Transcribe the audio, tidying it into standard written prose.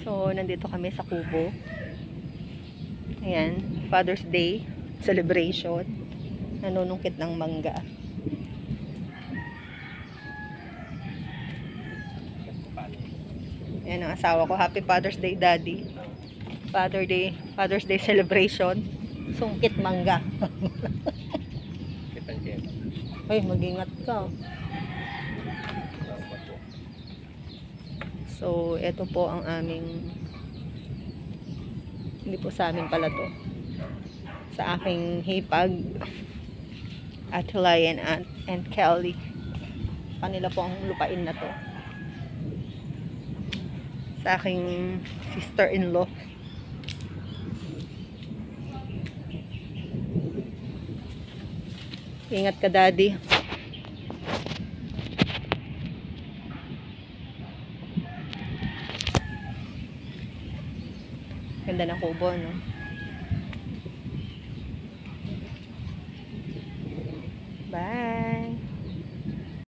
So, nandito kami sa Kubo. Ayan, Father's Day celebration. Nanunungkit ng mangga. Ayan ang asawa ko. Happy Father's Day, Daddy. Father's Day celebration. Sungkit mangga. Ay, mag-ingat ka. So, ito po ang aming, hindi po sa amin pala to, sa aking hipag at Lion and Kelly. Kanila po ang lupain na to. Sa aking sister-in-law. Ingat ka, Daddy. Ganda ng kubo, no?